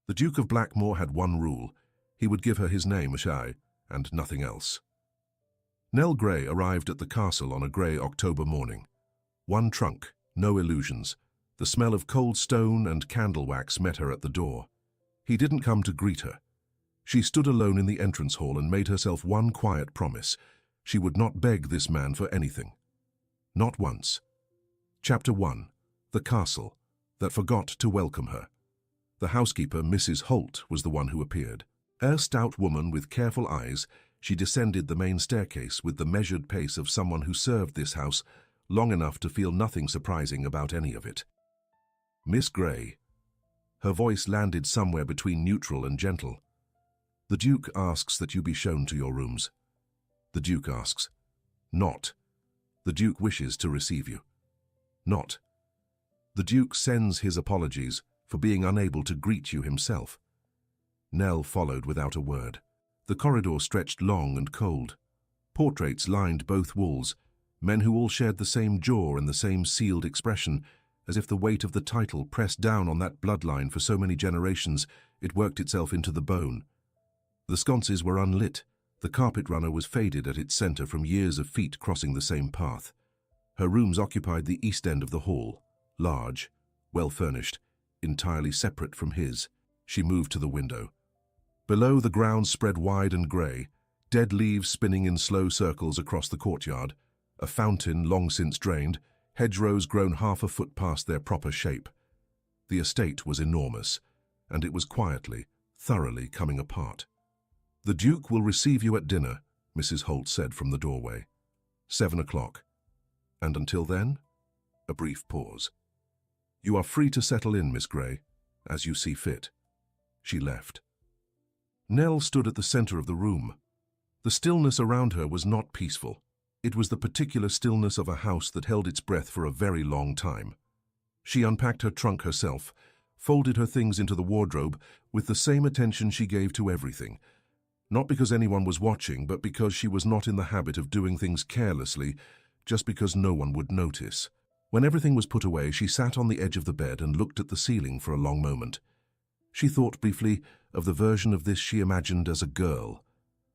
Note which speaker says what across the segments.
Speaker 1: The Duke of Blackmore had one rule. He would give her his name, Ashai, and nothing else. Nell Grey arrived at the castle on a grey October morning. One trunk, no illusions. The smell of cold stone and candle wax met her at the door. He didn't come to greet her. She stood alone in the entrance hall and made herself one quiet promise. She would not beg this man for anything. Not once. Chapter 1. The Castle that forgot to welcome her. The housekeeper, Mrs. Holt, was the one who appeared. A stout woman with careful eyes, she descended the main staircase with the measured pace of someone who served this house long enough to feel nothing surprising about any of it. Miss Grey. Her voice landed somewhere between neutral and gentle. The Duke asks that you be shown to your rooms. The Duke asks. Not. The Duke wishes to receive you. Not. The Duke sends his apologies for being unable to greet you himself. Nell followed without a word. The corridor stretched long and cold. Portraits lined both walls, men who all shared the same jaw and the same sealed expression, as if the weight of the title pressed down on that bloodline for so many generations it worked itself into the bone. The sconces were unlit. The carpet runner was faded at its center from years of feet crossing the same path. Her rooms occupied the east end of the hall, large, well-furnished, entirely separate from his. She moved to the window. Below, the ground spread wide and grey, dead leaves spinning in slow circles across the courtyard, a fountain long since drained, hedgerows grown half a foot past their proper shape. The estate was enormous, and it was quietly, thoroughly coming apart. "The Duke will receive you at dinner," Mrs. Holt said from the doorway. 7 o'clock. "And until then?" A brief pause. "You are free to settle in, Miss Grey, as you see fit." She left. Nell stood at the center of the room. The stillness around her was not peaceful. It was the particular stillness of a house that held its breath for a very long time. She unpacked her trunk herself, folded her things into the wardrobe with the same attention she gave to everything. Not because anyone was watching, but because she was not in the habit of doing things carelessly, just because no one would notice. When everything was put away, she sat on the edge of the bed and looked at the ceiling for a long moment. She thought briefly of the version of this she imagined as a girl,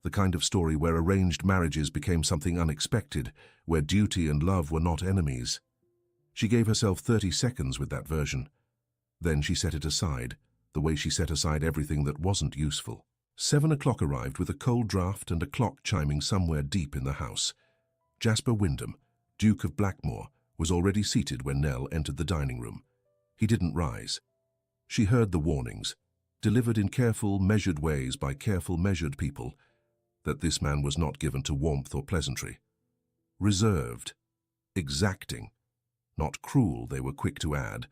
Speaker 1: the kind of story where arranged marriages became something unexpected, where duty and love were not enemies. She gave herself 30 seconds with that version. Then she set it aside, the way she set aside everything that wasn't useful. 7 o'clock arrived with a cold draught and a clock chiming somewhere deep in the house. Jasper Wyndham, Duke of Blackmore, was already seated when Nell entered the dining room. He didn't rise. She heard the warnings, delivered in careful, measured ways by careful, measured people, that this man was not given to warmth or pleasantry. Reserved, exacting, not cruel, they were quick to add,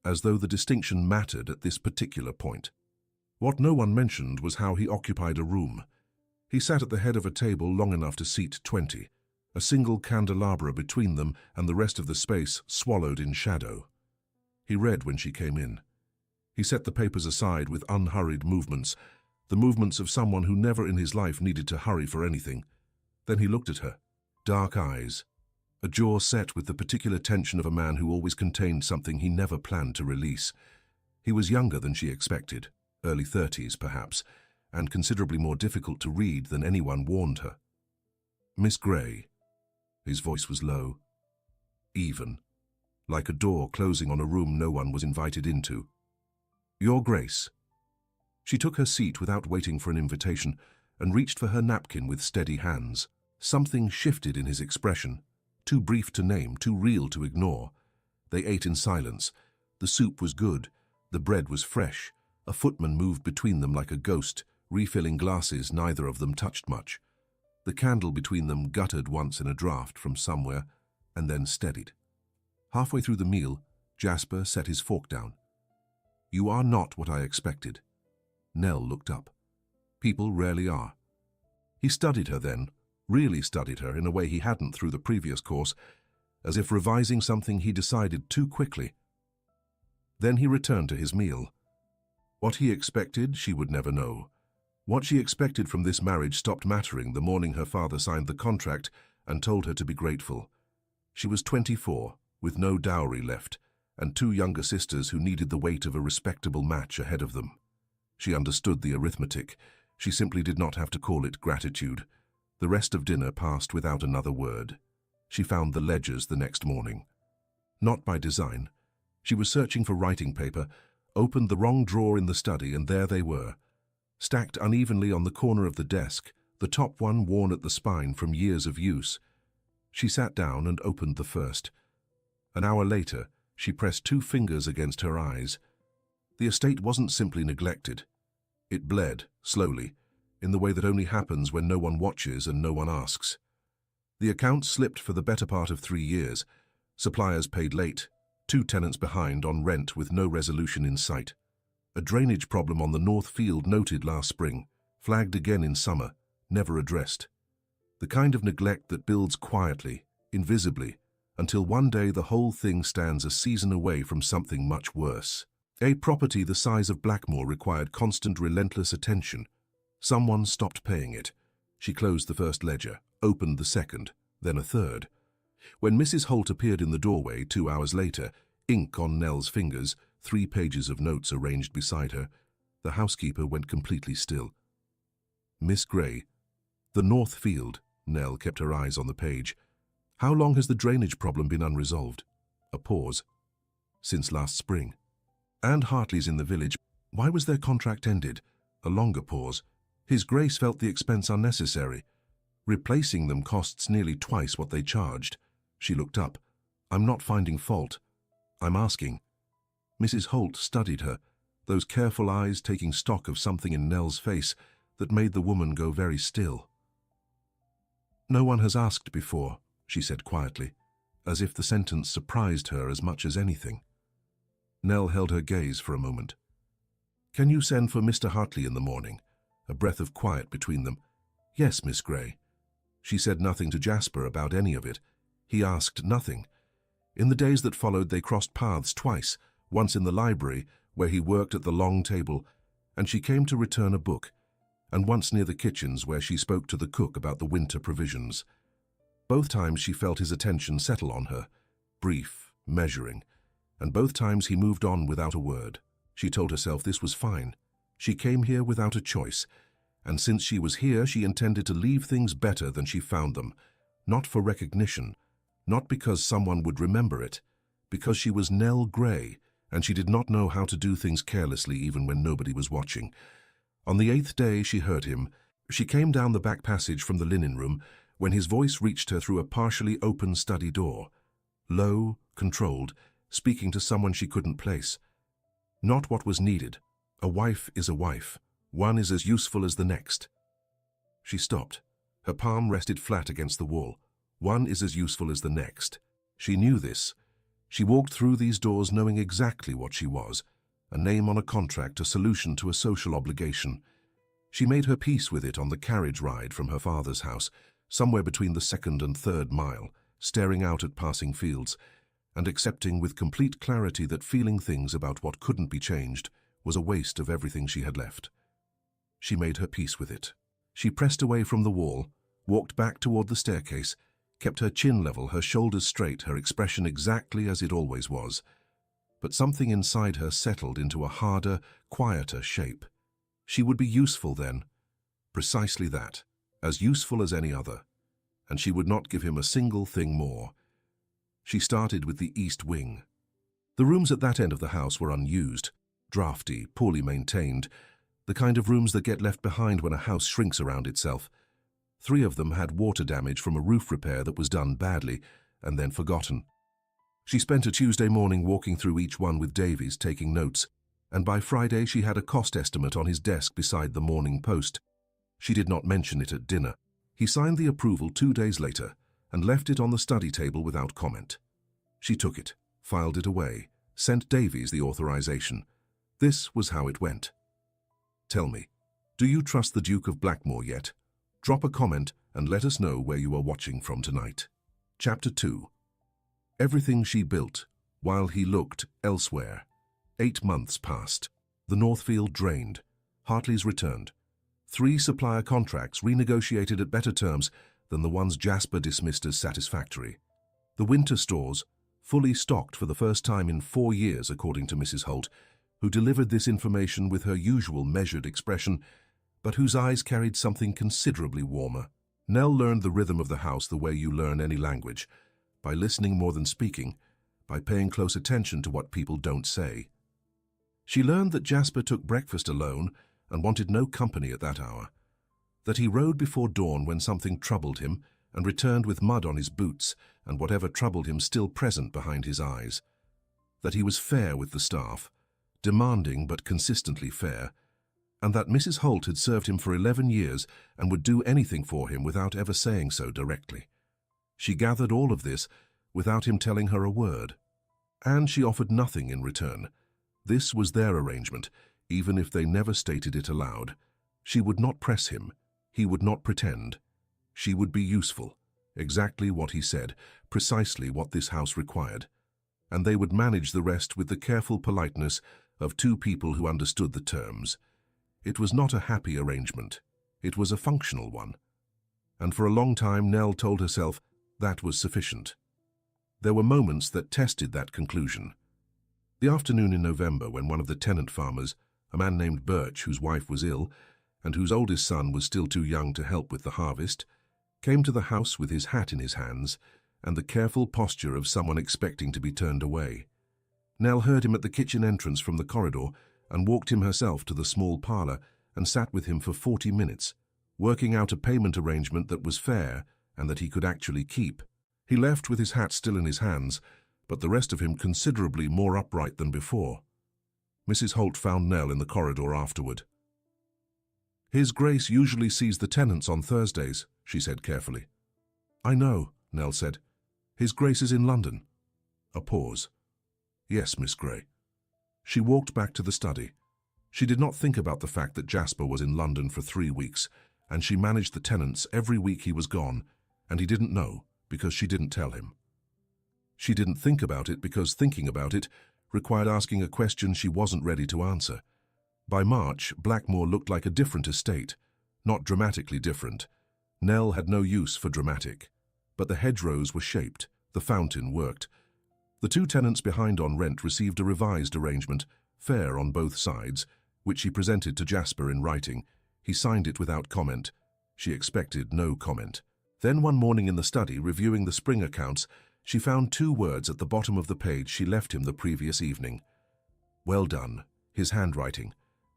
Speaker 1: as though the distinction mattered at this particular point. What no one mentioned was how he occupied a room. He sat at the head of a table long enough to seat 20, a single candelabra between them and the rest of the space swallowed in shadow. He read when she came in. He set the papers aside with unhurried movements, the movements of someone who never in his life needed to hurry for anything. Then he looked at her. Dark eyes, a jaw set with the particular tension of a man who always contained something he never planned to release. He was younger than she expected, early 30s perhaps, and considerably more difficult to read than anyone warned her. "Miss Grey." His voice was low, even, like a door closing on a room no one was invited into. "Your Grace." She took her seat without waiting for an invitation and reached for her napkin with steady hands. Something shifted in his expression, too brief to name, too real to ignore. They ate in silence. The soup was good, the bread was fresh. A footman moved between them like a ghost, refilling glasses neither of them touched much. The candle between them guttered once in a draught from somewhere and then steadied. Halfway through the meal, Jasper set his fork down. "You are not what I expected." Nell looked up. People rarely are. He studied her then, really studied her in a way he hadn't through the previous course, as if revising something he decided too quickly. Then he returned to his meal. What he expected, she would never know. What she expected from this marriage stopped mattering the morning her father signed the contract and told her to be grateful. She was 24, with no dowry left, and 2 younger sisters who needed the weight of a respectable match ahead of them. She understood the arithmetic. She simply did not have to call it gratitude. The rest of dinner passed without another word. She found the ledgers the next morning. Not by design. She was searching for writing paper, opened the wrong drawer in the study, and there they were. Stacked unevenly on the corner of the desk, the top one worn at the spine from years of use. She sat down and opened the first. An hour later, she pressed 2 fingers against her eyes. The estate wasn't simply neglected. It bled, slowly, in the way that only happens when no one watches and no one asks. The accounts slipped for the better part of 3 years. Suppliers paid late, 2 tenants behind on rent with no resolution in sight. A drainage problem on the North Field noted last spring, flagged again in summer, never addressed. The kind of neglect that builds quietly, invisibly, until one day the whole thing stands a season away from something much worse. A property the size of Blackmore required constant, relentless attention. Someone stopped paying it. She closed the first ledger, opened the second, then a third. When Mrs. Holt appeared in the doorway 2 hours later, ink on Nell's fingers, 3 pages of notes arranged beside her, the housekeeper went completely still. Miss Gray. The North Field. Nell kept her eyes on the page. How long has the drainage problem been unresolved? A pause. Since last spring. And Hartley's in the village. Why was their contract ended? A longer pause. His Grace felt the expense unnecessary. Replacing them costs nearly twice what they charged. She looked up. I'm not finding fault. I'm asking. Mrs. Holt studied her, those careful eyes taking stock of something in Nell's face that made the woman go very still. No one has asked before, she said quietly, as if the sentence surprised her as much as anything. Nell held her gaze for a moment. Can you send for Mr. Hartley in the morning? A breath of quiet between them. Yes, Miss Gray. She said nothing to Jasper about any of it. He asked nothing. In the days that followed, they crossed paths twice, once in the library, where he worked at the long table, and she came to return a book, and once near the kitchens, where she spoke to the cook about the winter provisions. Both times she felt his attention settle on her, brief, measuring, and both times he moved on without a word. She told herself this was fine. She came here without a choice, and since she was here, she intended to leave things better than she found them, not for recognition, not because someone would remember it, because she was Nell Gray, and she did not know how to do things carelessly even when nobody was watching. On the 8th day she heard him. She came down the back passage from the linen room when his voice reached her through a partially open study door. Low, controlled, speaking to someone she couldn't place. Not what was needed. A wife is a wife. One is as useful as the next. She stopped. Her palm rested flat against the wall. One is as useful as the next. She knew this. She walked through these doors knowing exactly what she was. A name on a contract, a solution to a social obligation. She made her peace with it on the carriage ride from her father's house, somewhere between the 2nd and 3rd mile, staring out at passing fields, and accepting with complete clarity that feeling things about what couldn't be changed was a waste of everything she had left. She made her peace with it. She pressed away from the wall, walked back toward the staircase, kept her chin level, her shoulders straight, her expression exactly as it always was. But something inside her settled into a harder, quieter shape. She would be useful then. Precisely that, as useful as any other. And she would not give him a single thing more. She started with the east wing. The rooms at that end of the house were unused, drafty, poorly maintained, the kind of rooms that get left behind when a house shrinks around itself. 3 of them had water damage from a roof repair that was done badly and then forgotten. She spent a Tuesday morning walking through each one with Davies, taking notes, and by Friday she had a cost estimate on his desk beside the Morning Post. She did not mention it at dinner. He signed the approval 2 days later and left it on the study table without comment. She took it, filed it away, sent Davies the authorization. This was how it went. Tell me, do you trust the Duke of Blackmore yet? Drop a comment and let us know where you are watching from tonight. Chapter 2. Everything she built, while he looked elsewhere. 8 months passed. The Northfield drained. Hartley's returned. 3 supplier contracts renegotiated at better terms than the ones Jasper dismissed as satisfactory. The winter stores, fully stocked for the first time in 4 years according to Mrs. Holt, who delivered this information with her usual measured expression, but whose eyes carried something considerably warmer. Nell learned the rhythm of the house the way you learn any language, by listening more than speaking, by paying close attention to what people don't say. She learned that Jasper took breakfast alone and wanted no company at that hour, that he rode before dawn when something troubled him and returned with mud on his boots and whatever troubled him still present behind his eyes, that he was fair with the staff, demanding but consistently fair, and that Mrs. Holt had served him for 11 years and would do anything for him without ever saying so directly. She gathered all of this without him telling her a word, and she offered nothing in return. This was their arrangement, even if they never stated it aloud. She would not press him. He would not pretend. She would be useful, exactly what he said, precisely what this house required, and they would manage the rest with the careful politeness of two people who understood the terms. It was not a happy arrangement. It was a functional one. And for a long time Nell told herself that was sufficient. There were moments that tested that conclusion. The afternoon in November when one of the tenant farmers, a man named Birch whose wife was ill and whose oldest son was still too young to help with the harvest, came to the house with his hat in his hands and the careful posture of someone expecting to be turned away. Nell heard him at the kitchen entrance from the corridor and walked him herself to the small parlor and sat with him for 40 minutes, working out a payment arrangement that was fair and that he could actually keep. He left with his hat still in his hands, but the rest of him considerably more upright than before. Mrs. Holt found Nell in the corridor afterward. "His Grace usually sees the tenants on Thursdays," she said carefully. "I know," Nell said. "His Grace is in London." A pause. "Yes, Miss Grey." She walked back to the study. She did not think about the fact that Jasper was in London for 3 weeks, and she managed the tenants every week he was gone, and he didn't know because she didn't tell him. She didn't think about it because thinking about it required asking a question she wasn't ready to answer. By March, Blackmore looked like a different estate, not dramatically different. Nell had no use for dramatic, but the hedgerows were shaped, the fountain worked. The two tenants behind on rent received a revised arrangement, fair on both sides, which she presented to Jasper in writing. He signed it without comment. She expected no comment. Then one morning in the study, reviewing the spring accounts, she found 2 words at the bottom of the page she left him the previous evening. "Well done," his handwriting,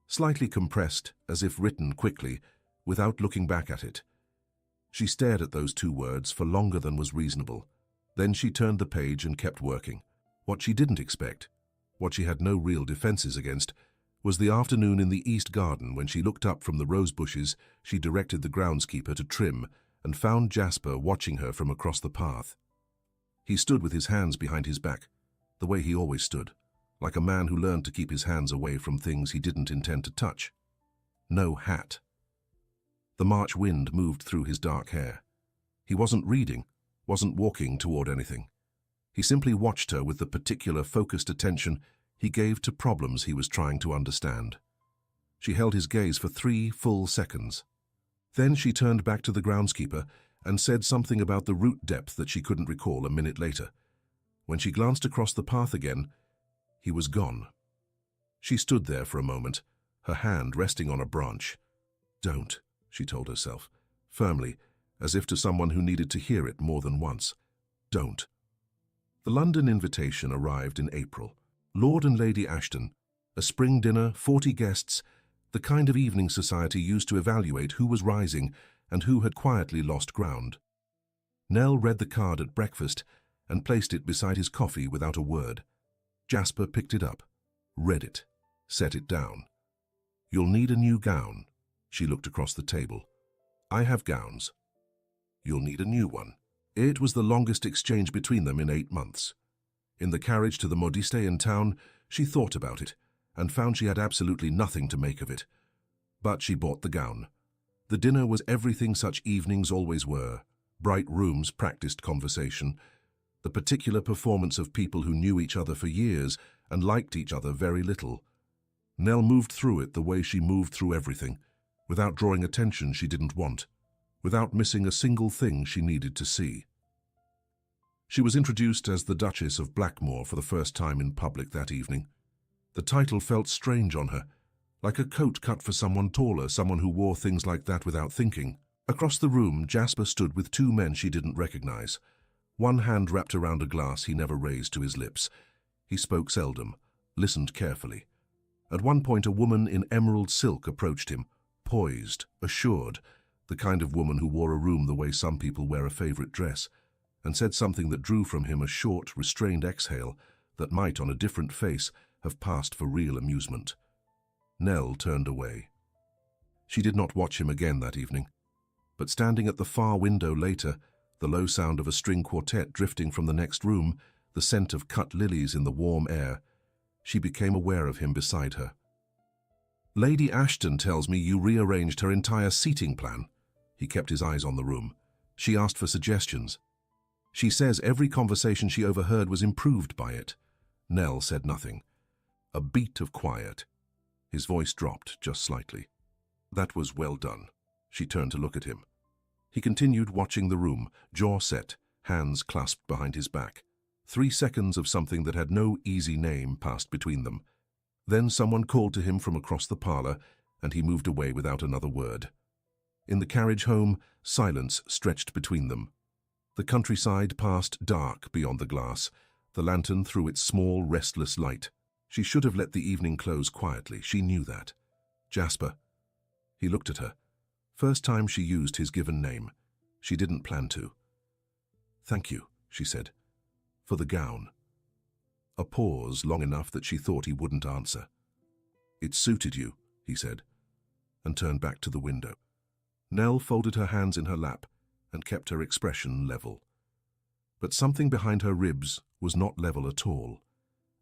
Speaker 1: slightly compressed, as if written quickly, without looking back at it. She stared at those 2 words for longer than was reasonable. Then she turned the page and kept working. What she didn't expect, what she had no real defenses against, was the afternoon in the east garden when she looked up from the rose bushes she directed the groundskeeper to trim and found Jasper watching her from across the path. He stood with his hands behind his back, the way he always stood, like a man who learned to keep his hands away from things he didn't intend to touch. No hat. The March wind moved through his dark hair. He wasn't reading, wasn't walking toward anything. He simply watched her with the particular focused attention he gave to problems he was trying to understand. She held his gaze for 3 full seconds. Then she turned back to the groundskeeper and said something about the root depth that she couldn't recall a minute later. When she glanced across the path again, he was gone. She stood there for a moment, her hand resting on a branch. "Don't," she told herself, firmly, as if to someone who needed to hear it more than once. "Don't." The London invitation arrived in April. Lord and Lady Ashton, a spring dinner, 40 guests, the kind of evening society used to evaluate who was rising and who had quietly lost ground. Nell read the card at breakfast and placed it beside his coffee without a word. Jasper picked it up, read it, set it down. "You'll need a new gown." She looked across the table. "I have gowns." "You'll need a new one." It was the longest exchange between them in 8 months. In the carriage to the Modiste in town, she thought about it and found she had absolutely nothing to make of it. But she bought the gown. The dinner was everything such evenings always were. Bright rooms, practiced conversation, the particular performance of people who knew each other for years and liked each other very little. Nell moved through it the way she moved through everything, without drawing attention she didn't want, without missing a single thing she needed to see. She was introduced as the Duchess of Blackmore for the first time in public that evening. The title felt strange on her, like a coat cut for someone taller, someone who wore things like that without thinking. Across the room, Jasper stood with two men she didn't recognize. One hand wrapped around a glass he never raised to his lips. He spoke seldom, listened carefully. At one point, a woman in emerald silk approached him, poised, assured, the kind of woman who wore a room the way some people wear a favorite dress, and said something that drew from him a short, restrained exhale that might, on a different face, have passed for real amusement. Nell turned away. She did not watch him again that evening, but standing at the far window later, the low sound of a string quartet drifting from the next room, the scent of cut lilies in the warm air, she became aware of him beside her. "Lady Ashton tells me you rearranged her entire seating plan." He kept his eyes on the room. "She asked for suggestions. She says every conversation she overheard was improved by it." Nell said nothing. A beat of quiet. His voice dropped just slightly. "That was well done." She turned to look at him. He continued watching the room, jaw set, hands clasped behind his back. 3 seconds of something that had no easy name passed between them. Then someone called to him from across the parlor, and he moved away without another word. In the carriage home, silence stretched between them. The countryside passed dark beyond the glass. The lantern threw its small, restless light. She should have let the evening close quietly. She knew that. "Jasper." He looked at her. First time she used his given name. She didn't plan to. "Thank you," she said, "for the gown." A pause long enough that she thought he wouldn't answer. "It suited you," he said, and turned back to the window. Nell folded her hands in her lap and kept her expression level. But something behind her ribs was not level at all,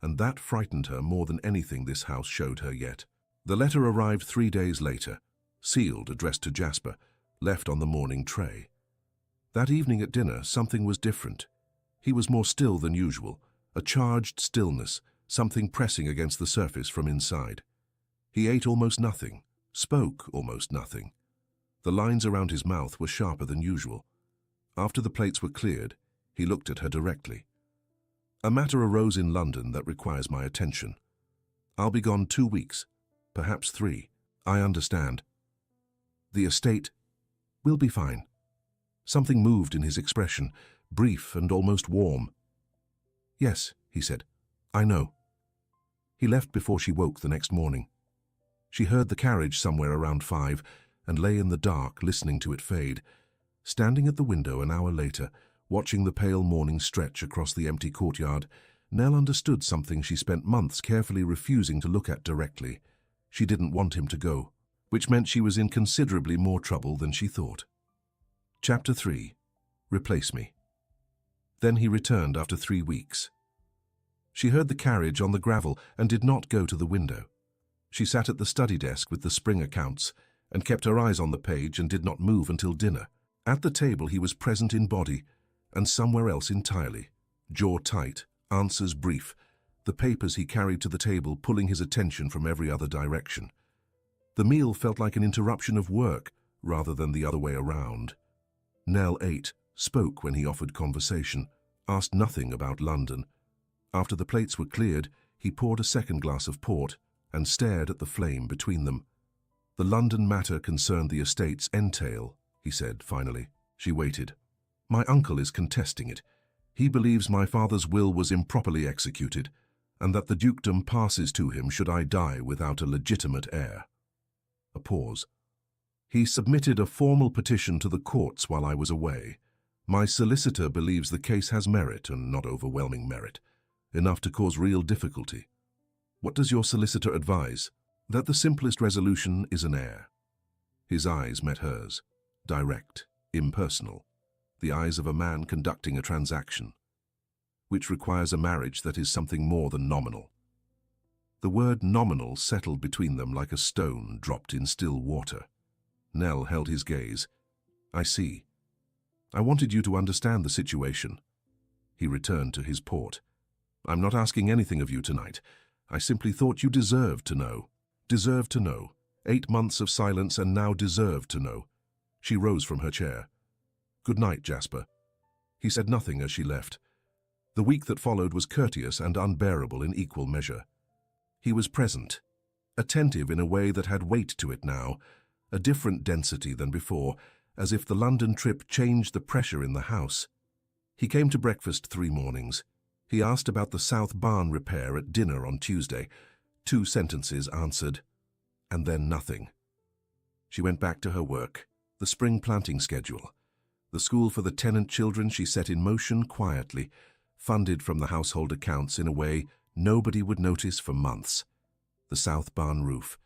Speaker 1: and that frightened her more than anything this house showed her yet. The letter arrived 3 days later, sealed, addressed to Jasper, left on the morning tray. That evening at dinner, something was different. He was more still than usual, a charged stillness, something pressing against the surface from inside. He ate almost nothing, spoke almost nothing. The lines around his mouth were sharper than usual. After the plates were cleared, he looked at her directly. "A matter arose in London that requires my attention. I'll be gone 2 weeks, perhaps 3. I understand. The estate will be fine." Something moved in his expression, brief and almost warm. "Yes," he said, "I know." He left before she woke the next morning. She heard the carriage somewhere around 5 and lay in the dark listening to it fade. Standing at the window an hour later, watching the pale morning stretch across the empty courtyard, Nell understood something she spent months carefully refusing to look at directly. She didn't want him to go, which meant she was in considerably more trouble than she thought. Chapter 3. Replace Me. Then he returned after 3 weeks. She heard the carriage on the gravel and did not go to the window. She sat at the study desk with the spring accounts and kept her eyes on the page and did not move until dinner. At the table he was present in body and somewhere else entirely. Jaw tight, answers brief, the papers he carried to the table pulling his attention from every other direction. The meal felt like an interruption of work rather than the other way around. Nell ate, spoke when he offered conversation, asked nothing about London. After the plates were cleared, he poured a second glass of port and stared at the flame between them. "The London matter concerned the estate's entail," he said finally. She waited. "My uncle is contesting it. He believes my father's will was improperly executed, and that the dukedom passes to him should I die without a legitimate heir." A pause. "He submitted a formal petition to the courts while I was away. My solicitor believes the case has merit and not overwhelming merit, enough to cause real difficulty. What does your solicitor advise?" "That the simplest resolution is an heir." His eyes met hers, direct, impersonal, the eyes of a man conducting a transaction, which requires a marriage that is something more than nominal. The word nominal settled between them like a stone dropped in still water. Nell held his gaze. "I see. I wanted you to understand the situation." He returned to his port. "I'm not asking anything of you tonight. I simply thought you deserved to know. Deserved to know. 8 months of silence and now deserved to know." She rose from her chair. "Good night, Jasper." He said nothing as she left. The week that followed was courteous and unbearable in equal measure. He was present, attentive in a way that had weight to it now, a different density than before, as if the London trip changed the pressure in the house. He came to breakfast 3 mornings. He asked about the south barn repair at dinner on Tuesday. 2 sentences answered, and then nothing. She went back to her work, the spring planting schedule. The school for the tenant children she set in motion quietly, funded from the household accounts in a way nobody would notice for months. The south barn roof.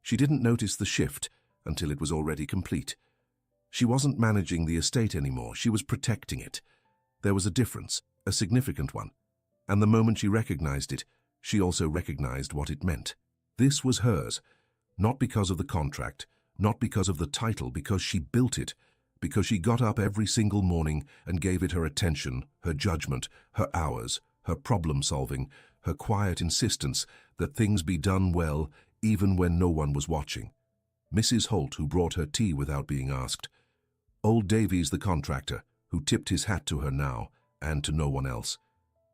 Speaker 1: She didn't notice the shift until it was already complete. She wasn't managing the estate anymore, she was protecting it. There was a difference, a significant one, and the moment she recognized it, she also recognized what it meant. This was hers, not because of the contract, not because of the title, because she built it, because she got up every single morning and gave it her attention, her judgment, her hours, her problem-solving, her quiet insistence that things be done well even when no one was watching. Mrs. Holt, who brought her tea without being asked. Old Davies, the contractor, who tipped his hat to her now and to no one else.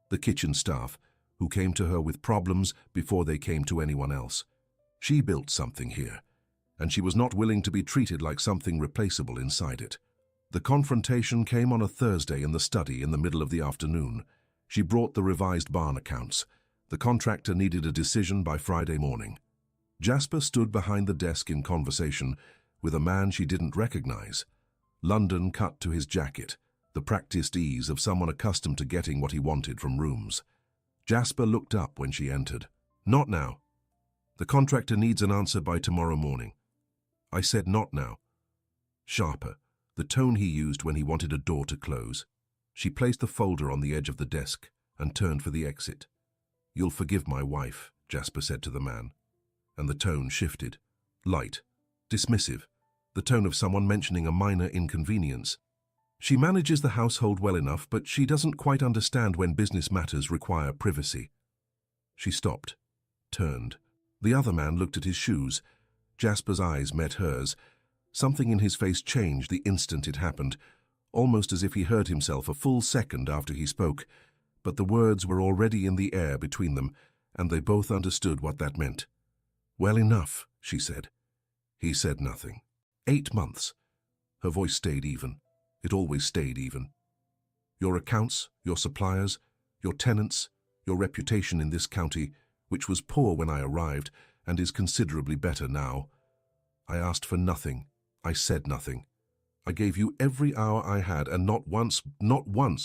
Speaker 1: The kitchen staff, who came to her with problems before they came to anyone else. She built something here, and she was not willing to be treated like something replaceable inside it. The confrontation came on a Thursday in the study in the middle of the afternoon. She brought the revised barn accounts. The contractor needed a decision by Friday morning. Jasper stood behind the desk in conversation with a man she didn't recognize. London cut to his jacket, the practiced ease of someone accustomed to getting what he wanted from rooms. Jasper looked up when she entered. "Not now. The contractor needs an answer by tomorrow morning." "I said not now." Sharper, the tone he used when he wanted a door to close. She placed the folder on the edge of the desk and turned for the exit. "You'll forgive my wife," Jasper said to the man. And the tone shifted. Light, dismissive, the tone of someone mentioning a minor inconvenience. "She manages the household well enough, but she doesn't quite understand when business matters require privacy." She stopped, turned. The other man looked at his shoes. Jasper's eyes met hers. Something in his face changed the instant it happened, almost as if he heard himself a full second after he spoke. But the words were already in the air between them, and they both understood what that meant. "Well enough," she said. He said nothing. 8 months. Her voice stayed even. It always stayed even. "Your accounts, your suppliers, your tenants, your reputation in this county, which was poor when I arrived and is considerably better now. I asked for nothing. I said nothing. I gave you every hour I had, and not once,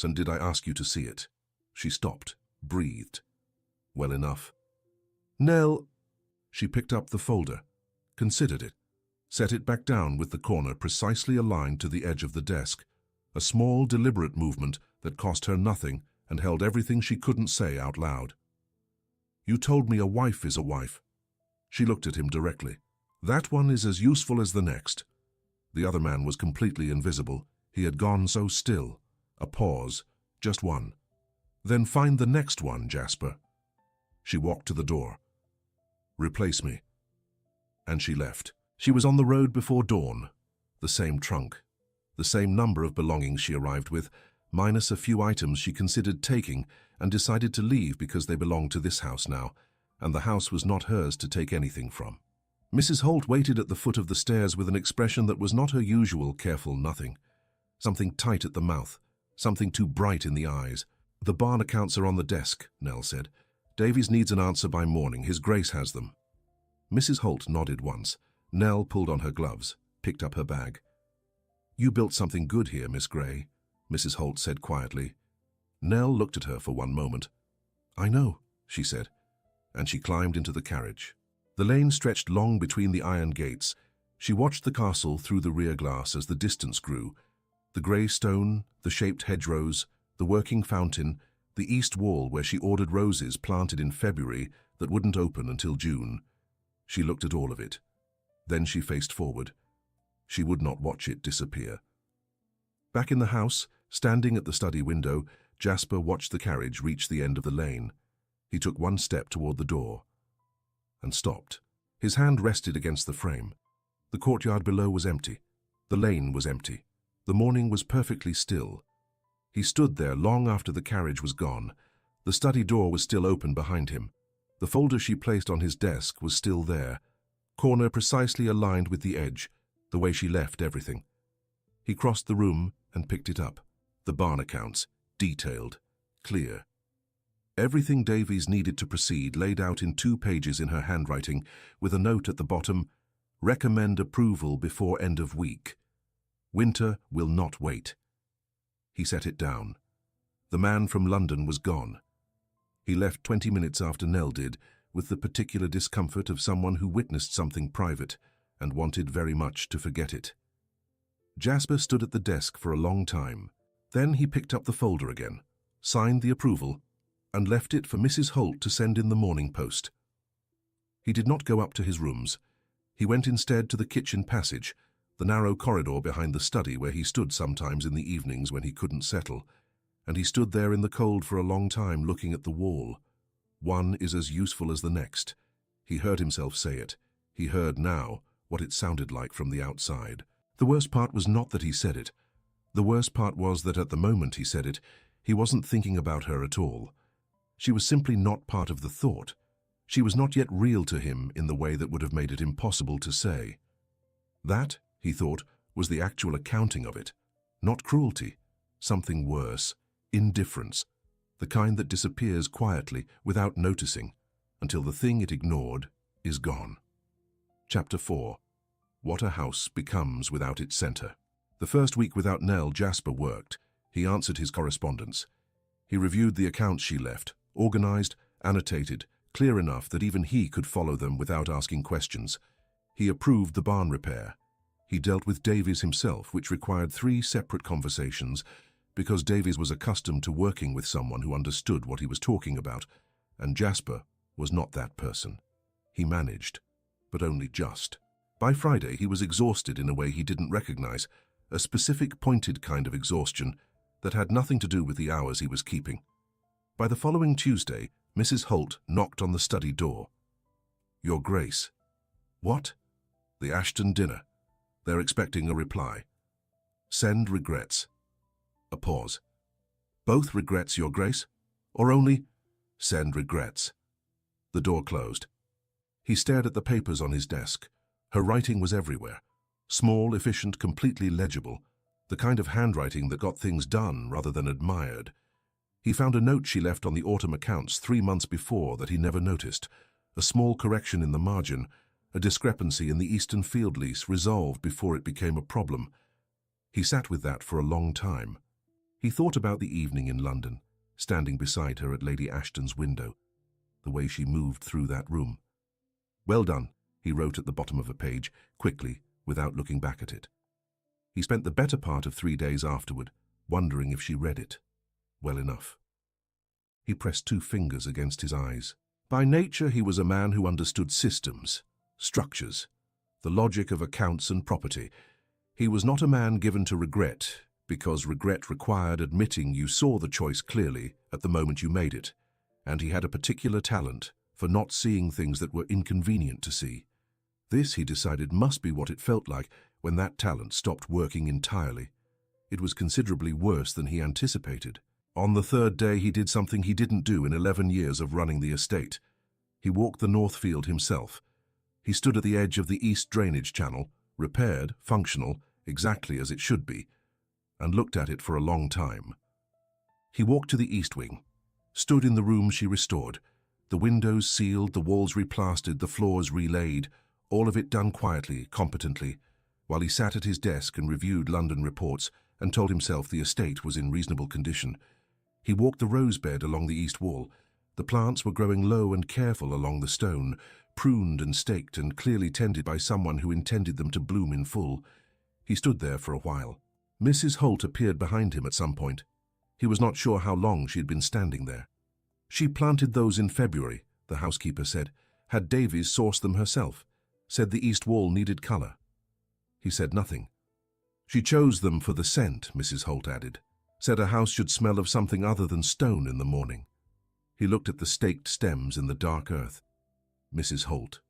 Speaker 1: and did I ask you to see it." She stopped, breathed. "Well enough." "Nell." She picked up the folder, considered it, set it back down with the corner precisely aligned to the edge of the desk, a small, deliberate movement that cost her nothing and held everything she couldn't say out loud. "You told me a wife is a wife." She looked at him directly. "That one is as useful as the next." The other man was completely invisible. He had gone so still. A pause, just one. "Then find the next one, Jasper." She walked to the door. "Replace me." And she left. She was on the road before dawn. The same trunk, the same number of belongings she arrived with, minus a few items she considered taking and decided to leave because they belonged to this house now, and the house was not hers to take anything from. Mrs. Holt waited at the foot of the stairs with an expression that was not her usual careful nothing. Something tight at the mouth, something too bright in the eyes. "The barn accounts are on the desk," Nell said. "Davies needs an answer by morning. His Grace has them." Mrs. Holt nodded once. Nell pulled on her gloves, picked up her bag. "You built something good here, Miss Gray," Mrs. Holt said quietly. Nell looked at her for one moment. "I know," she said, and she climbed into the carriage. The lane stretched long between the iron gates. She watched the castle through the rear glass as the distance grew. The grey stone, the shaped hedgerows, the working fountain, the east wall where she ordered roses planted in February that wouldn't open until June. She looked at all of it. Then she faced forward. She would not watch it disappear. Back in the house, standing at the study window, Jasper watched the carriage reach the end of the lane. He took one step toward the door and stopped. His hand rested against the frame. The courtyard below was empty. The lane was empty. The morning was perfectly still. He stood there long after the carriage was gone. The study door was still open behind him. The folder she placed on his desk was still there, corner precisely aligned with the edge, the way she left everything. He crossed the room and picked it up. The barn accounts, detailed, clear. Everything Davies needed to proceed laid out in 2 pages in her handwriting, with a note at the bottom, "Recommend approval before end of week. Winter will not wait." He set it down. The man from London was gone. He left 20 minutes after Nell did, with the particular discomfort of someone who witnessed something private and wanted very much to forget it. Jasper stood at the desk for a long time. Then he picked up the folder again, signed the approval, and left it for Mrs. Holt to send in the morning post. He did not go up to his rooms. He went instead to the kitchen passage, the narrow corridor behind the study where he stood sometimes in the evenings when he couldn't settle, and he stood there in the cold for a long time looking at the wall. One is as useful as the next. He heard himself say it. He heard now what it sounded like from the outside. The worst part was not that he said it. The worst part was that at the moment he said it, he wasn't thinking about her at all. She was simply not part of the thought. She was not yet real to him in the way that would have made it impossible to say. That, he thought, was the actual accounting of it. Not cruelty. Something worse. Indifference. The kind that disappears quietly without noticing until the thing it ignored is gone. Chapter 4. What a house becomes without its center. The first week without Nell, Jasper worked. He answered his correspondence. He reviewed the accounts she left, organized, annotated, clear enough that even he could follow them without asking questions. He approved the barn repair. He dealt with Davies himself, which required 3 separate conversations, because Davies was accustomed to working with someone who understood what he was talking about, and Jasper was not that person. He managed, but only just. By Friday, he was exhausted in a way he didn't recognize, a specific pointed kind of exhaustion that had nothing to do with the hours he was keeping. By the following Tuesday, Mrs. Holt knocked on the study door. "Your Grace." "What?" "The Ashton dinner. They're expecting a reply. Send regrets." A pause. "Both regrets, Your Grace? Or only—" "Send regrets." The door closed. He stared at the papers on his desk. Her writing was everywhere. Small, efficient, completely legible. The kind of handwriting that got things done rather than admired. He found a note she left on the autumn accounts 3 months before that he never noticed. A small correction in the margin, a discrepancy in the Eastern Field lease resolved before it became a problem. He sat with that for a long time. He thought about the evening in London, standing beside her at Lady Ashton's window, the way she moved through that room. "Well done," he wrote at the bottom of a page, quickly, without looking back at it. He spent the better part of 3 days afterward, wondering if she read it well enough. He pressed 2 fingers against his eyes. By nature, he was a man who understood systems, structures, the logic of accounts and property. He was not a man given to regret, because regret required admitting you saw the choice clearly at the moment you made it, and he had a particular talent for not seeing things that were inconvenient to see. This, he decided, must be what it felt like when that talent stopped working entirely. It was considerably worse than he anticipated. On the 3rd day, he did something he didn't do in 11 years of running the estate. He walked the North Field himself. He stood at the edge of the East Drainage Channel, repaired, functional, exactly as it should be, and looked at it for a long time. He walked to the East Wing, stood in the room she restored, the windows sealed, the walls replastered, the floors relaid, all of it done quietly, competently, while he sat at his desk and reviewed London reports and told himself the estate was in reasonable condition. He walked the rose bed along the east wall. The plants were growing low and careful along the stone, pruned and staked and clearly tended by someone who intended them to bloom in full. He stood there for a while. Mrs. Holt appeared behind him at some point. He was not sure how long she had been standing there. "She planted those in February," the housekeeper said. "Had Davies sourced them herself. Said the east wall needed colour." He said nothing. "She chose them for the scent," Mrs. Holt added. "Said a house should smell of something other than stone in the morning." He looked at the staked stems in the dark earth. "Mrs. Holt."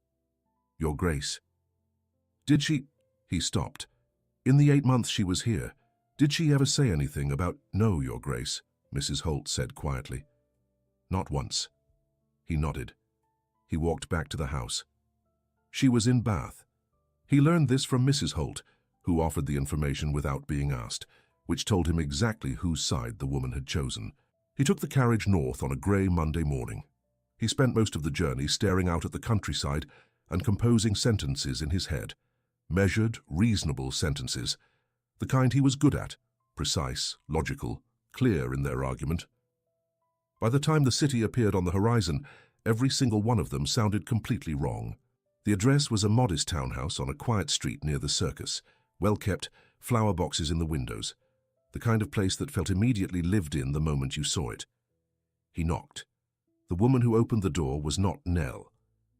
Speaker 1: "Your Grace." "Did she—" He stopped. "In the 8 months she was here, did she ever say anything about—" "No, Your Grace," Mrs. Holt said quietly. "Not once." He nodded. He walked back to the house. She was in Bath. He learned this from Mrs. Holt, who offered the information without being asked, which told him exactly whose side the woman had chosen. He took the carriage north on a grey Monday morning. He spent most of the journey staring out at the countryside and composing sentences in his head. Measured, reasonable sentences. The kind he was good at. Precise, logical, clear in their argument. By the time the city appeared on the horizon, every single one of them sounded completely wrong. The address was a modest townhouse on a quiet street near the circus, well-kept, flower boxes in the windows, the kind of place that felt immediately lived in the moment you saw it. He knocked. The woman who opened the door was not Nell.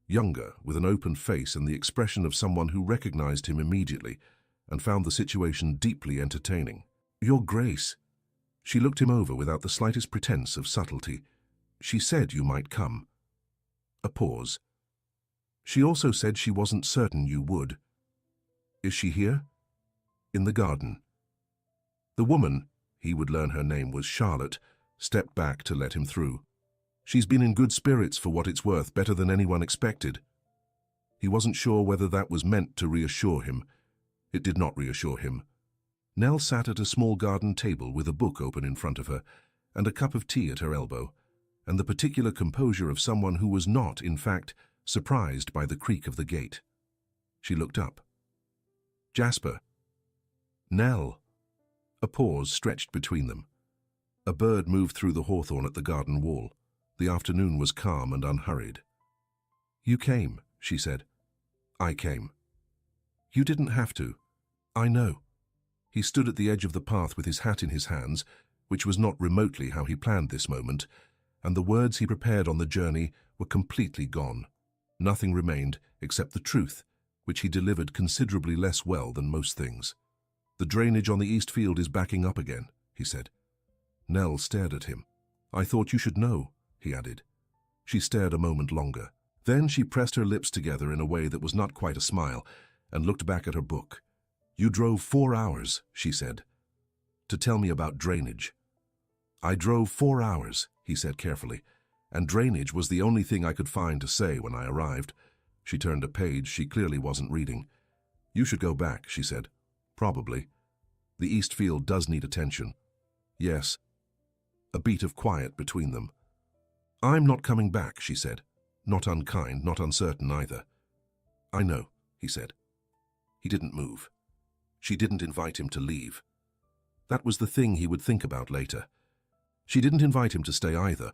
Speaker 1: Younger, with an open face and the expression of someone who recognized him immediately and found the situation deeply entertaining. "Your Grace." She looked him over without the slightest pretense of subtlety. "She said you might come." A pause. "She also said she wasn't certain you would." "Is she here?" "In the garden." The woman, he would learn her name was Charlotte, stepped back to let him through. "She's been in good spirits for what it's worth, better than anyone expected." He wasn't sure whether that was meant to reassure him. It did not reassure him. Nell sat at a small garden table with a book open in front of her and a cup of tea at her elbow, and the particular composure of someone who was not, in fact, surprised by the creak of the gate. She looked up. "Jasper." "Nell." A pause stretched between them. A bird moved through the hawthorn at the garden wall. The afternoon was calm and unhurried. "You came," she said. "I came." "You didn't have to. I know." He stood at the edge of the path with his hat in his hands, which was not remotely how he planned this moment, and the words he prepared on the journey were completely gone. Nothing remained except the truth, which he delivered considerably less well than most things. "The drainage on the east field is backing up again," he said. Nell stared at him. "I thought you should know," he added. She stared a moment longer. Then she pressed her lips together in a way that was not quite a smile and looked back at her book. "You drove 4 hours," she said, "to tell me about drainage." "I drove 4 hours," he said carefully, "and drainage was the only thing I could find to say when I arrived." She turned a page she clearly wasn't reading. "You should go back," she said. "Probably. The east field does need attention." "Yes." A beat of quiet between them. "I'm not coming back," she said. Not unkind, not uncertain either. "I know," he said. He didn't move. She didn't invite him to leave. That was the thing he would think about later. She didn't invite him to stay either.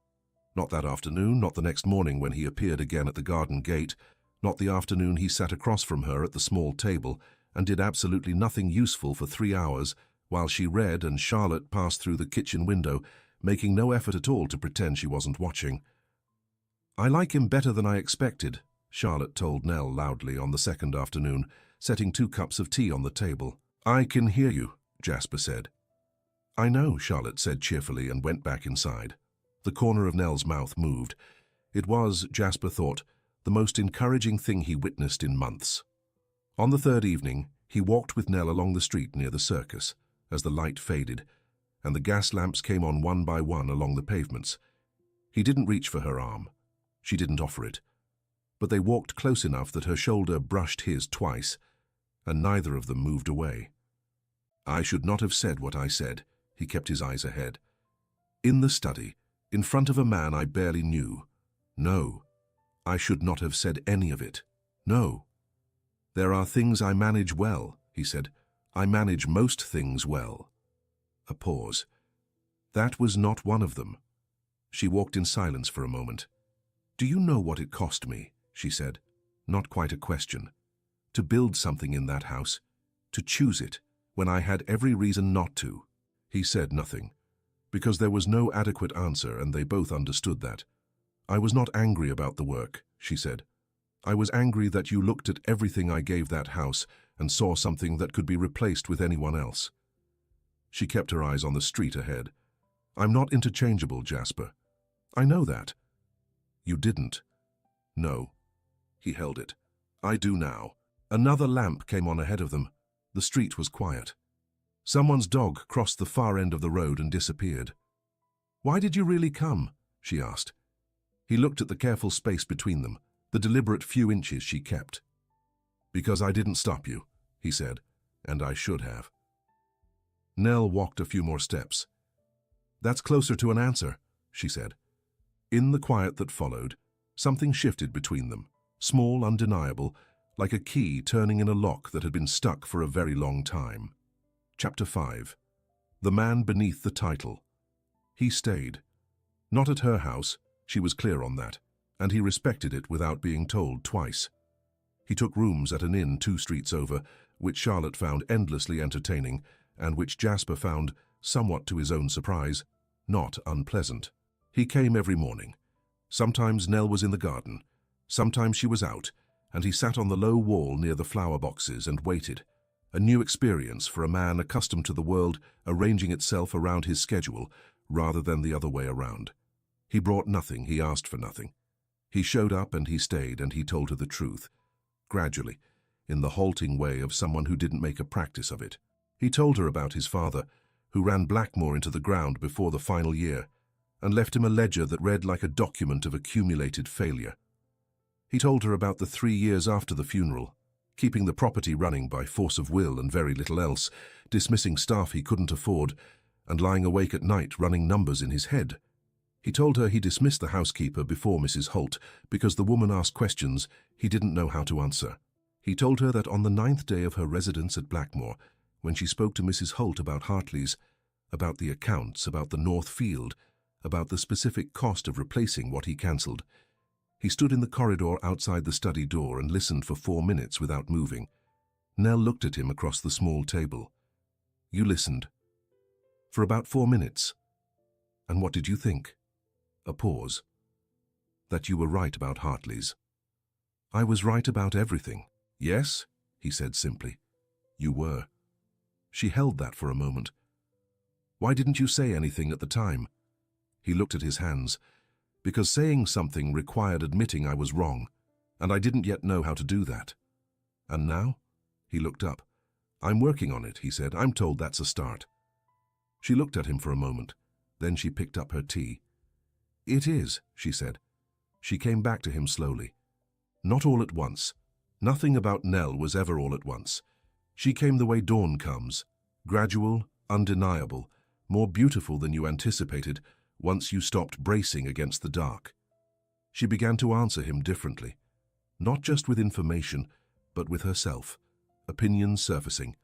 Speaker 1: Not that afternoon, not the next morning when he appeared again at the garden gate, not the afternoon he sat across from her at the small table and did absolutely nothing useful for 3 hours while she read and Charlotte passed through the kitchen window, making no effort at all to pretend she wasn't watching. "I like him better than I expected," Charlotte told Nell loudly on the second afternoon, setting 2 cups of tea on the table. "I can hear you," Jasper said. "I know," Charlotte said cheerfully and went back inside. The corner of Nell's mouth moved. It was, Jasper thought, the most encouraging thing he witnessed in months. On the third evening, he walked with Nell along the street near the circus, as the light faded, and the gas lamps came on one by one along the pavements. He didn't reach for her arm. She didn't offer it. But they walked close enough that her shoulder brushed his twice, and neither of them moved away. "I should not have said what I said," he kept his eyes ahead. "In the study, in front of a man I barely knew. No, I should not have said any of it. No. There are things I manage well," he said. "I manage most things well." A pause. "That was not one of them." She walked in silence for a moment. "Do you know what it cost me?" she said. Not quite a question. "To build something in that house, to choose it, when I had every reason not to." He said nothing, because there was no adequate answer and they both understood that. "I was not angry about the work," she said. "I was angry that you looked at everything I gave that house and saw something that could be replaced with anyone else." She kept her eyes on the street ahead. "I'm not interchangeable, Jasper. I know that." "You didn't." "No." He held it. "I do now." Another lamp came on ahead of them. The street was quiet. Someone's dog crossed the far end of the road and disappeared. "Why did you really come?" she asked. He looked at the careful space between them. The deliberate few inches she kept. "Because I didn't stop you," he said, "and I should have." Nell walked a few more steps. "That's closer to an answer," she said. In the quiet that followed, something shifted between them, small, undeniable, like a key turning in a lock that had been stuck for a very long time. Chapter 5. The Man Beneath the Title. He stayed. Not at her house, she was clear on that, and he respected it without being told twice. He took rooms at an inn 2 streets over, which Charlotte found endlessly entertaining, and which Jasper found, somewhat to his own surprise, not unpleasant. He came every morning. Sometimes Nell was in the garden, sometimes she was out, and he sat on the low wall near the flower boxes and waited. A new experience for a man accustomed to the world arranging itself around his schedule rather than the other way around. He brought nothing, he asked for nothing. He showed up and he stayed and he told her the truth. Gradually, in the halting way of someone who didn't make a practice of it. He told her about his father, who ran Blackmore into the ground before the final year, and left him a ledger that read like a document of accumulated failure. He told her about the 3 years after the funeral, keeping the property running by force of will and very little else, dismissing staff he couldn't afford, and lying awake at night running numbers in his head. He told her he dismissed the housekeeper before Mrs. Holt because the woman asked questions he didn't know how to answer. He told her that on the 9th day of her residence at Blackmore, when she spoke to Mrs. Holt about Hartley's, about the accounts, about the North Field, about the specific cost of replacing what he cancelled, he stood in the corridor outside the study door and listened for 4 minutes without moving. Nell looked at him across the small table. "You listened." "For about 4 minutes." "And what did you think?" A pause. "That you were right about Hartley's." "I was right about everything." "Yes," he said simply. "You were." She held that for a moment. "Why didn't you say anything at the time?" He looked at his hands. "Because saying something required admitting I was wrong, and I didn't yet know how to do that." "And now?" He looked up. "I'm working on it," he said. "I'm told that's a start." She looked at him for a moment. Then she picked up her tea. "It is," she said. She came back to him slowly. Not all at once. Nothing about Nell was ever all at once. She came the way dawn comes, gradual, undeniable, more beautiful than you anticipated once you stopped bracing against the dark. She began to answer him differently, not just with information, but with herself, opinions surfacing,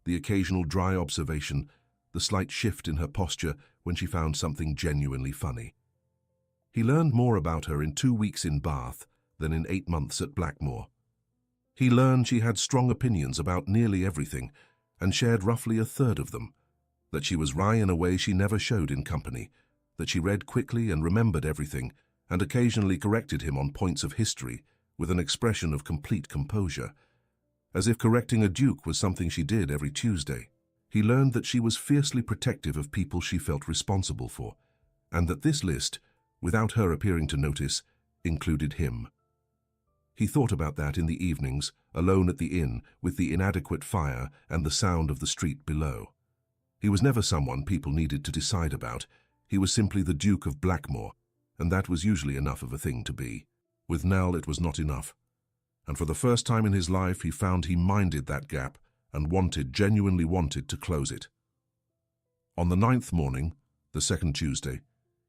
Speaker 1: the occasional dry observation, the slight shift in her posture when she found something genuinely funny. He learned more about her in 2 weeks in Bath than in 8 months at Blackmore. He learned she had strong opinions about nearly everything and shared roughly a third of them, that she was wry in a way she never showed in company, that she read quickly and remembered everything and occasionally corrected him on points of history with an expression of complete composure, as if correcting a duke was something she did every Tuesday. He learned that she was fiercely protective of people she felt responsible for, and that this list, without her appearing to notice, included him. He thought about that in the evenings, alone at the inn, with the inadequate fire and the sound of the street below. He was never someone people needed to decide about. He was simply the Duke of Blackmore, and that was usually enough of a thing to be. With Nell, it was not enough. And for the first time in his life, he found he minded that gap and genuinely wanted to close it. On the 9th morning, the 2nd Tuesday,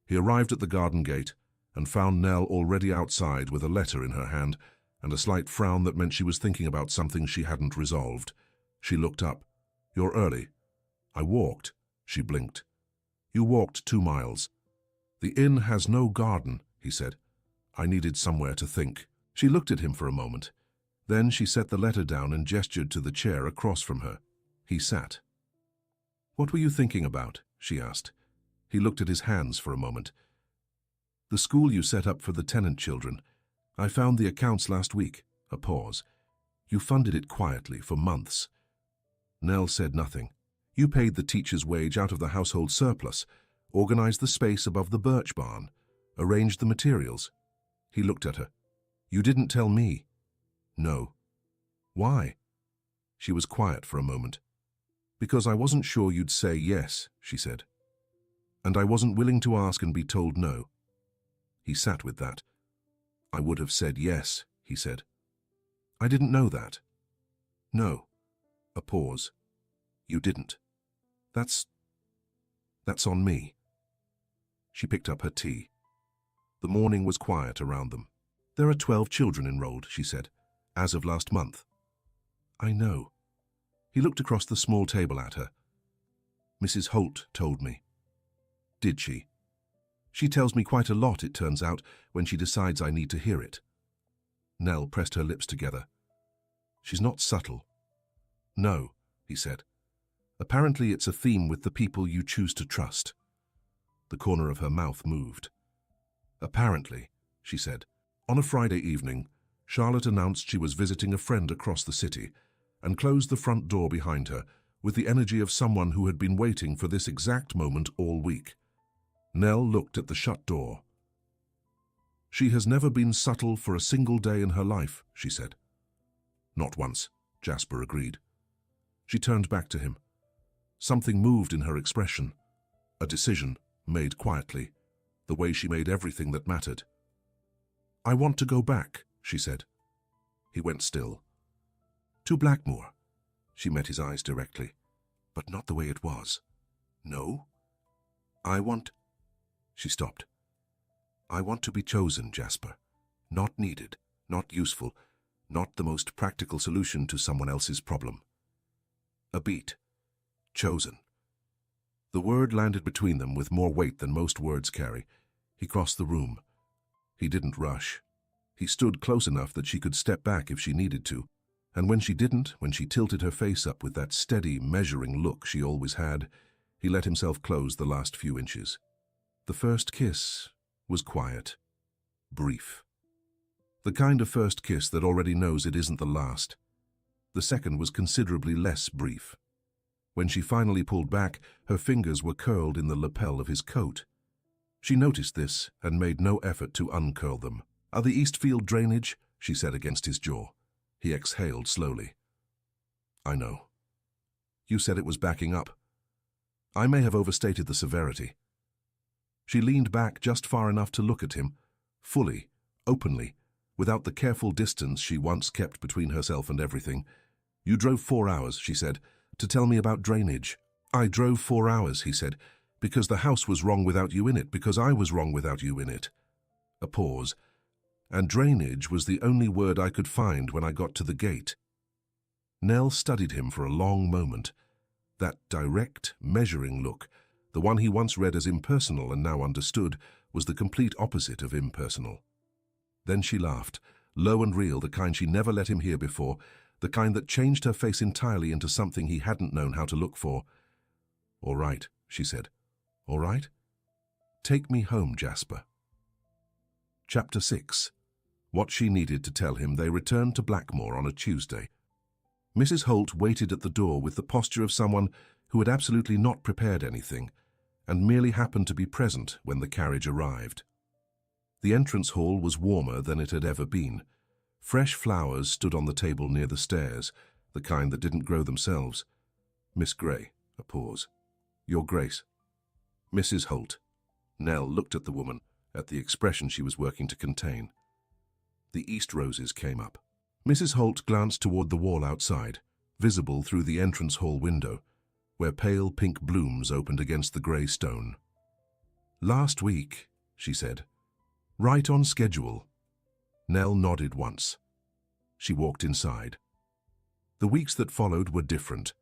Speaker 1: he arrived at the garden gate and found Nell already outside with a letter in her hand and a slight frown that meant she was thinking about something she hadn't resolved. She looked up. "You're early." "I walked." She blinked. "You walked 2 miles. The inn has no garden," he said. "I needed somewhere to think." She looked at him for a moment. Then she set the letter down and gestured to the chair across from her. He sat. "What were you thinking about?" she asked. He looked at his hands for a moment. "The school you set up for the tenant children. I found the accounts last week." A pause. "You funded it quietly for months." Nell said nothing. "You paid the teacher's wage out of the household surplus, organized the space above the birch barn, arranged the materials." He looked at her. "You didn't tell me." "No." "Why?" She was quiet for a moment. "Because I wasn't sure you'd say yes," she said. "And I wasn't willing to ask and be told no." He sat with that. I would have said yes, he said. I didn't know that. No. A pause. You didn't. That's on me. She picked up her tea. The morning was quiet around them. There are 12 children enrolled, she said, as of last month. I know. He looked across the small table at her. Mrs. Holt told me. Did she? She tells me quite a lot, it turns out, when she decides I need to hear it. Nell pressed her lips together. She's not subtle. No, he said. Apparently it's a theme with the people you choose to trust. The corner of her mouth moved. Apparently, she said. On a Friday evening, Charlotte announced she was visiting a friend across the city and closed the front door behind her with the energy of someone who had been waiting for this exact moment all week. Nell looked at the shut door. She has never been subtle for a single day in her life, she said. Not once, Jasper agreed. She turned back to him. Something moved in her expression. A decision, made quietly, the way she made everything that mattered. I want to go back, she said. He went still. To Blackmore. She met his eyes directly, but not the way it was. No? I want... She stopped. I want to be chosen, Jasper. Not needed, not useful, not the most practical solution to someone else's problem. A beat. Chosen. The word landed between them with more weight than most words carry. He crossed the room. He didn't rush. He stood close enough that she could step back if she needed to. And when she didn't, when she tilted her face up with that steady, measuring look she always had, he let himself close the last few inches. The first kiss was quiet, brief. The kind of first kiss that already knows it isn't the last. The second was considerably less brief. When she finally pulled back, her fingers were curled in the lapel of his coat. She noticed this and made no effort to uncurl them. Are the Eastfield drainage? She said against his jaw. He exhaled slowly. I know. You said it was backing up. I may have overstated the severity. She leaned back just far enough to look at him, fully, openly, without the careful distance she once kept between herself and everything. You drove 4 hours, she said, to tell me about drainage. I drove 4 hours, he said, because the house was wrong without you in it, because I was wrong without you in it. A pause. And drainage was the only word I could find when I got to the gate. Nell studied him for a long moment. That direct, measuring look, the one he once read as impersonal and now understood, was the complete opposite of impersonal. Then she laughed, low and real, the kind she never let him hear before, the kind that changed her face entirely into something he hadn't known how to look for. All right, she said. All right? Take me home, Jasper. Chapter 6. What she needed to tell him. They returned to Blackmore on a Tuesday. Mrs. Holt waited at the door with the posture of someone who had absolutely not prepared anything, and merely happened to be present when the carriage arrived. The entrance hall was warmer than it had ever been. Fresh flowers stood on the table near the stairs, the kind that didn't grow themselves. Miss Grey. A pause. Your Grace. Mrs. Holt. Nell looked at the woman, at the expression she was working to contain. The East roses came up. Mrs. Holt glanced toward the wall outside, visible through the entrance hall window, where pale pink blooms opened against the grey stone. Last week, she said. Right on schedule. Nell nodded once. She walked inside. The weeks that followed were different.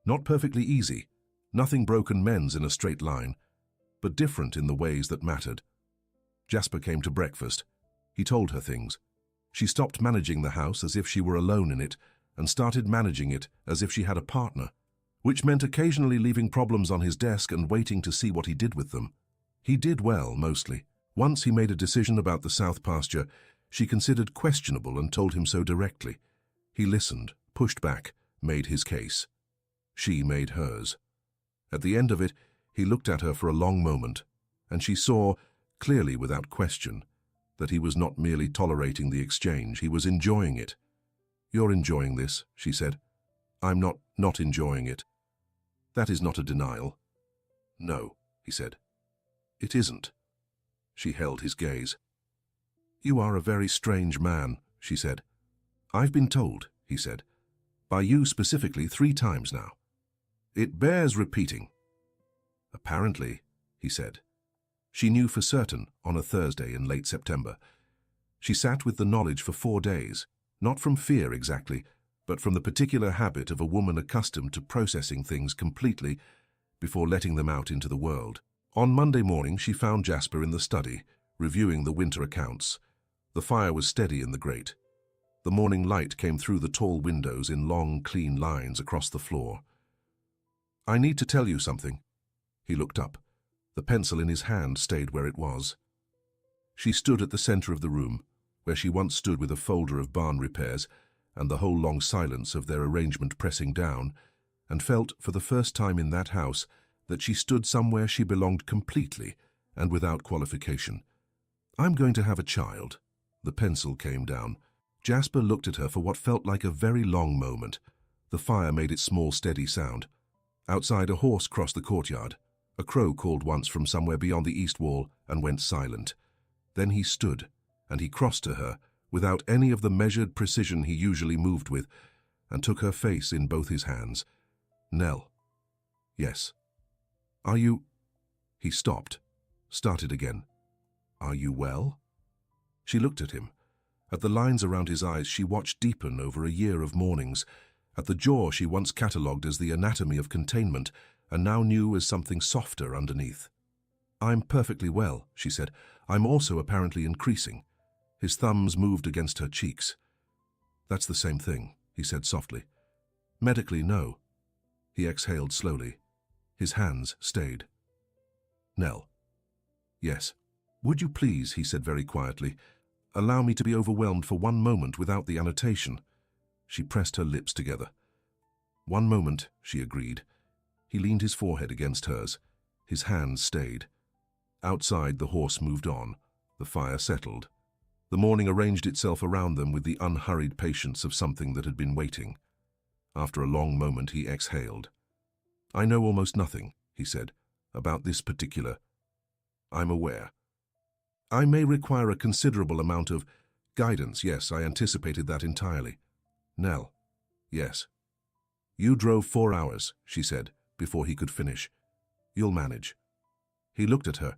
Speaker 1: Not perfectly easy, nothing broken men's in a straight line, but different in the ways that mattered. Jasper came to breakfast. He told her things. She stopped managing the house as if she were alone in it and started managing it as if she had a partner, which meant occasionally leaving problems on his desk and waiting to see what he did with them. He did well, mostly. Once he made a decision about the south pasture she considered questionable and told him so directly. He listened, pushed back, made his case. She made hers. At the end of it, he looked at her for a long moment, and she saw, clearly without question, that he was not merely tolerating the exchange, he was enjoying it. You're enjoying this, she said. I'm not enjoying it. That is not a denial. No, he said. It isn't. She held his gaze. "You are a very strange man," she said. "I've been told," he said, "by you specifically 3 times now. It bears repeating." "Apparently," he said. She knew for certain on a Thursday in late September. She sat with the knowledge for 4 days, not from fear exactly, but from the particular habit of a woman accustomed to processing things completely before letting them out into the world. On Monday morning, she found Jasper in the study, reviewing the winter accounts. The fire was steady in the grate. The morning light came through the tall windows in long, clean lines across the floor. "I need to tell you something." He looked up. The pencil in his hand stayed where it was. She stood at the center of the room, where she once stood with a folder of barn repairs and the whole long silence of their arrangement pressing down, and felt for the first time in that house that she stood somewhere she belonged completely and without qualification. "I'm going to have a child." The pencil came down. Jasper looked at her for what felt like a very long moment. The fire made its small, steady sound. Outside, a horse crossed the courtyard. A crow called once from somewhere beyond the east wall and went silent. Then he stood, and he crossed to her, without any of the measured precision he usually moved with, and took her face in both his hands. "Nell." "Yes." "Are you—" He stopped, started again. "Are you well?" She looked at him. At the lines around his eyes she watched deepen over a year of mornings, at the jaw she once catalogued as the anatomy of containment, and now knew as something softer underneath. "I'm perfectly well," she said. "I'm also apparently increasing." His thumbs moved against her cheeks. "That's the same thing," he said softly. "Medically, no." He exhaled slowly. His hands stayed. "Nell." "Yes." "Would you please," he said very quietly, "allow me to be overwhelmed for one moment without the annotation?" She pressed her lips together. "One moment," she agreed. He leaned his forehead against hers. His hands stayed. Outside, the horse moved on. The fire settled. The morning arranged itself around them with the unhurried patience of something that had been waiting. After a long moment, he exhaled. "I know almost nothing," he said, "about this particular. I'm aware. I may require a considerable amount of guidance. Yes, I anticipated that entirely." "Nell." "Yes." "You drove 4 hours," she said, before he could finish. "You'll manage." He looked at her,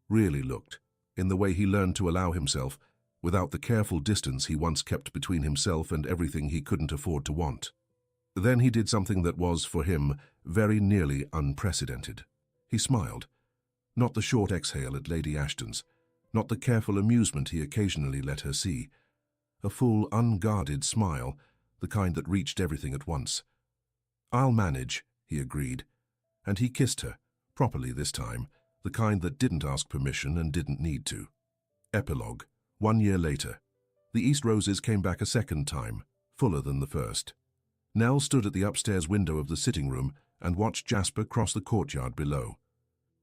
Speaker 1: really looked, in the way he learned to allow himself, without the careful distance he once kept between himself and everything he couldn't afford to want. Then he did something that was, for him, very nearly unprecedented. He smiled. Not the short exhale at Lady Ashton's, not the careful amusement he occasionally let her see. A full, unguarded smile, the kind that reached everything at once. "I'll manage," he agreed, and he kissed her, properly this time, the kind that didn't ask permission and didn't need to. Epilogue. 1 year later. The East Roses came back a second time, fuller than the first. Nell stood at the upstairs window of the sitting room and watched Jasper cross the courtyard below.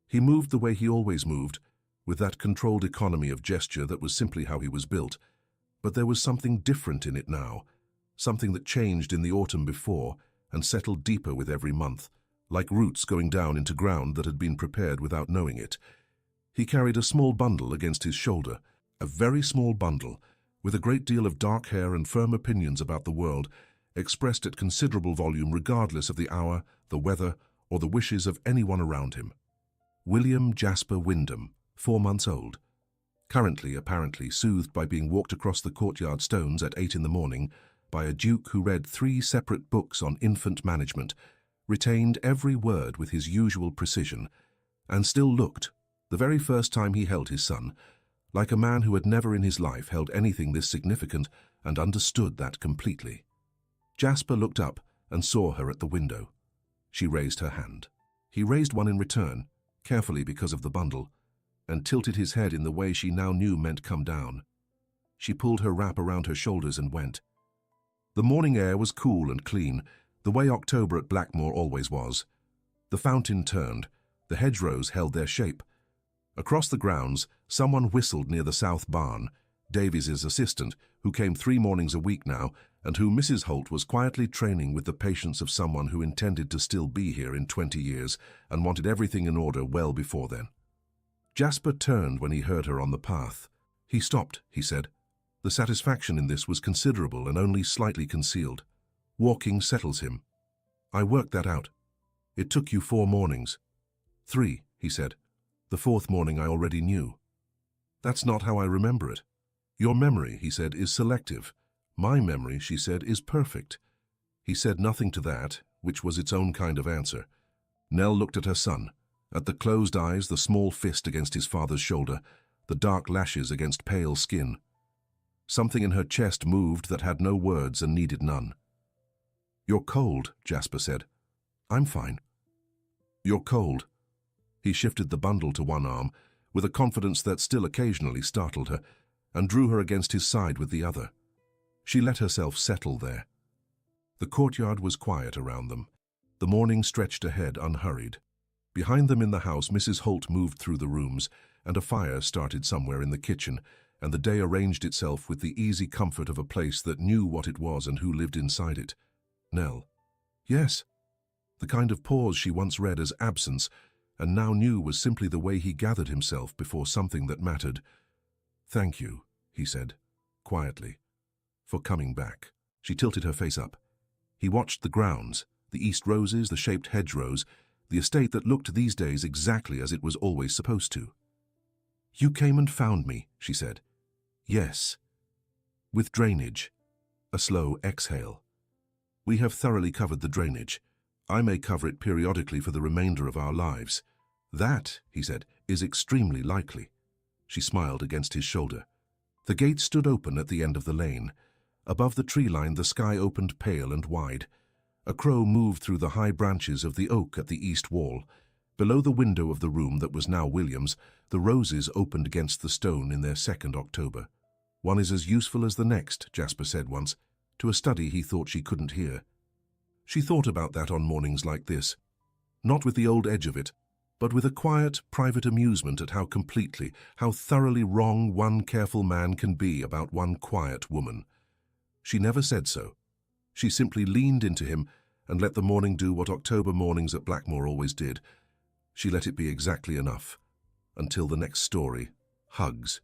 Speaker 1: He moved the way he always moved, with that controlled economy of gesture that was simply how he was built, but there was something different in it now, something that changed in the autumn before and settled deeper with every month, like roots going down into ground that had been prepared without knowing it. He carried a small bundle against his shoulder, a very small bundle, with a great deal of dark hair and firm opinions about the world, expressed at considerable volume regardless of the hour, the weather, or the wishes of anyone around him. William Jasper Wyndham, 4 months old. Currently, apparently, soothed by being walked across the courtyard stones at 8 in the morning by a duke who read 3 separate books on infant management, retained every word with his usual precision, and still looked, the very first time he held his son, like a man who had never in his life held anything this significant and understood that completely. Jasper looked up and saw her at the window. She raised her hand. He raised one in return, carefully because of the bundle, and tilted his head in the way she now knew meant come down. She pulled her wrap around her shoulders and went. The morning air was cool and clean, the way October at Blackmore always was. The fountain turned, the hedgerows held their shape. Across the grounds, someone whistled near the south barn, Davies's assistant, who came 3 mornings a week now, and whom Mrs. Holt was quietly training with the patience of someone who intended to still be here in 20 years and wanted everything in order well before then. Jasper turned when he heard her on the path. He stopped, he said. The satisfaction in this was considerable and only slightly concealed. Walking settles him. I worked that out. It took you 4 mornings. 3, he said. The 4th morning I already knew. That's not how I remember it. Your memory, he said, is selective. My memory, she said, is perfect. He said nothing to that, which was its own kind of answer. Nell looked at her son, at the closed eyes, the small fist against his father's shoulder, the dark lashes against pale skin. Something in her chest moved that had no words and needed none. You're cold, Jasper said. I'm fine. You're cold. He shifted the bundle to one arm, with a confidence that still occasionally startled her, and drew her against his side with the other. She let herself settle there. The courtyard was quiet around them. The morning stretched ahead unhurried. Behind them in the house, Mrs. Holt moved through the rooms, and a fire started somewhere in the kitchen, and the day arranged itself with the easy comfort of a place that knew what it was and who lived inside it. Nell. Yes. The kind of pause she once read as absence, and now knew was simply the way he gathered himself before something that mattered. Thank you, he said, quietly, for coming back. She tilted her face up. He watched the grounds, the east roses, the shaped hedgerows, the estate that looked these days exactly as it was always supposed to. You came and found me, she said. Yes. With drainage. A slow exhale. We have thoroughly covered the drainage. I may cover it periodically for the remainder of our lives. That, he said, is extremely likely. She smiled against his shoulder. The gate stood open at the end of the lane. Above the tree line, the sky opened pale and wide. A crow moved through the high branches of the oak at the east wall. Below the window of the room that was now William's, the roses opened against the stone in their 2nd October. One is as useful as the next, Jasper said once, to a study he thought she couldn't hear. She thought about that on mornings like this, not with the old edge of it, but with a quiet, private amusement at how completely, how thoroughly wrong one careful man can be about one quiet woman. She never said so. She simply leaned into him and let the morning do what October mornings at Blackmore always did. She let it be exactly enough, until the next story, hugs.